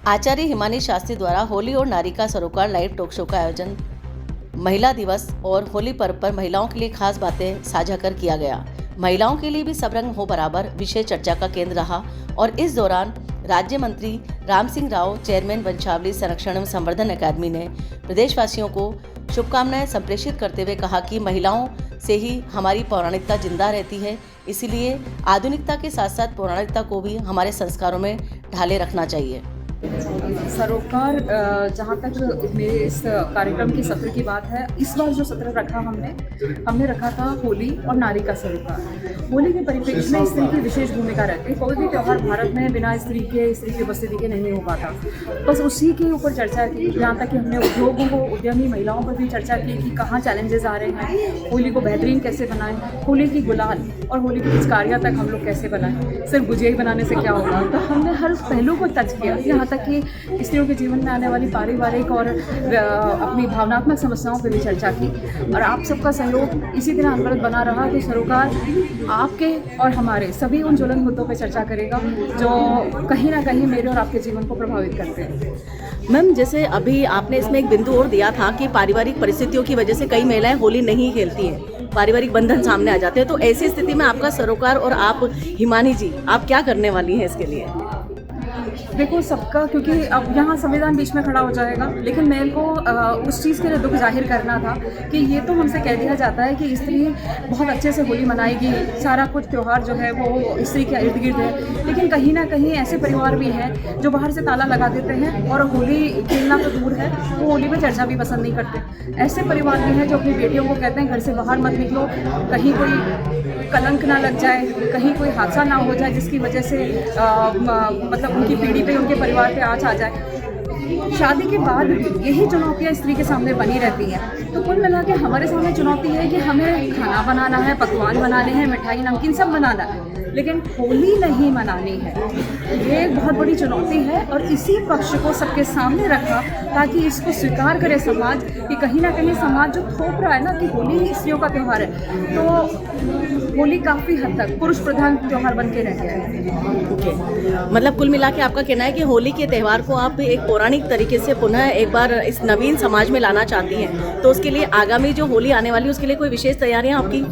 आचार्य हिमानी शास्त्री द्वारा होली और नारी का सरोकार लाइव टॉक शो का आयोजन महिला दिवस और होली पर्व पर महिलाओं के लिए खास बातें साझा कर किया गया। महिलाओं के लिए भी सब रंग हो बराबर विषय चर्चा का केंद्र रहा और इस दौरान राज्य मंत्री राम सिंह राव, चेयरमैन वंशावली संरक्षण एवं संवर्धन अकादमी ने प्रदेशवासियों को शुभकामनाएं संप्रेषित करते हुए कहा कि महिलाओं से ही हमारी पौराणिकता जिंदा रहती है, इसीलिए आधुनिकता के साथ साथ पौराणिकता को भी हमारे संस्कारों में ढाले रखना चाहिए। सरोकार जहाँ तक मेरे इस कार्यक्रम के सत्र की बात है, इस बार जो सत्र रखा हमने रखा था होली और नारी का सरोकार। होली के परिप्रेक्ष्य में स्त्री की विशेष भूमिका रहती है। कोई भी त्यौहार भारत में बिना स्त्री की उपस्थिति के नहीं हो पाता। बस उसी के ऊपर चर्चा की, यहाँ तक कि हमने उद्योगों को, उद्यमी महिलाओं पर भी चर्चा की कि कहाँ चैलेंजेस आ रहे हैं, होली को बेहतरीन कैसे बनाएं, होली की गुलाल और होली की पिचकारियाँ तक हम लोग कैसे बनाएं, सिर्फ गुजिया बनाने से क्या होगा। तो हमने हर पहलू को टच किया, यहाँ तक कि स्त्रियों के जीवन में आने वाली पारिवारिक और अपनी भावनात्मक समस्याओं पर भी चर्चा की। और आप सबका सहयोग इसी तरह अनवरत बना रहा तो सरोकार आपके और हमारे सभी उन ज्वलन मुद्दों पर चर्चा करेगा जो कहीं ना कहीं मेरे और आपके जीवन को प्रभावित करते हैं। मैम, जैसे अभी आपने इसमें एक बिंदु और दिया था कि पारिवारिक परिस्थितियों की वजह से कई महिलाएं होली नहीं खेलती हैं, पारिवारिक बंधन सामने आ जाते हैं, तो ऐसी स्थिति में आपका सरोकार और आप हिमानी जी, आप क्या करने वाली हैं इसके लिए? देखो सबका, क्योंकि अब यहाँ संविधान बीच में खड़ा हो जाएगा, लेकिन मेरे को उस चीज़ के लिए दुख जाहिर करना था कि ये तो हमसे कह दिया जाता है कि स्त्री बहुत अच्छे से होली मनाएगी, सारा कुछ त्यौहार जो है वो स्त्री के इर्द गिर्द है। लेकिन कहीं ना कहीं ऐसे परिवार भी हैं जो बाहर से ताला लगा देते हैं और होली खेलना तो दूर है, वो होली पर चर्चा भी पसंद नहीं करते। ऐसे परिवार भी हैं जो अपनी बेटियों को कहते हैं घर से बाहर मत निकलो, कहीं कोई कलंक ना लग जाए, कहीं कोई हादसा ना हो जाए जिसकी वजह से मतलब उनकी पीढ़ी पे, उनके परिवार पे आँच आ जाए। शादी के बाद भी यही चुनौतियाँ स्त्री के सामने बनी रहती हैं। तो कुल मिला के हमारे सामने चुनौती है कि हमें खाना बनाना है, पकवान बनाने हैं, मिठाई नमकीन सब बनाना है, लेकिन होली नहीं मनानी है। ये बहुत बड़ी चुनौती है और इसी पक्ष को सबके सामने रखा ताकि इसको स्वीकार करे समाज कि कहीं ना कहीं समाज जो थोप रहा है ना कि होली स्त्रियों का त्यौहार है, तो होली काफ़ी हद तक पुरुष प्रधान त्यौहार बन के रह गया है। मतलब कुल मिला के आपका कहना है कि होली के त्यौहार को आप एक पौराणिक तरीके से पुनः एक बार इस नवीन समाज में लाना चाहती हैं, तो उसके लिए आगामी जो होली आने वाली है उसके लिए कोई विशेष तैयारियां आपकी?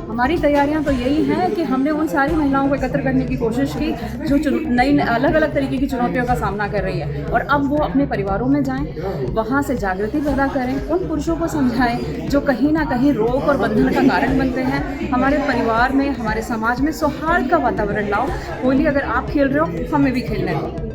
हमारी तैयारियां तो यही हैं कि हमने उन सारी महिलाओं को एकत्र करने की कोशिश की जो नई अलग अलग तरीके की चुनौतियों का सामना कर रही है, और अब वो अपने परिवारों में जाएं, वहाँ से जागृति पैदा करें, उन पुरुषों को समझाएं जो कहीं ना कहीं रोक और बंधन का कारण बनते हैं। हमारे परिवार में, हमारे समाज में सौहार्द का वातावरण लाओ। होली अगर आप खेल रहे हो, हमें भी खेलने दो।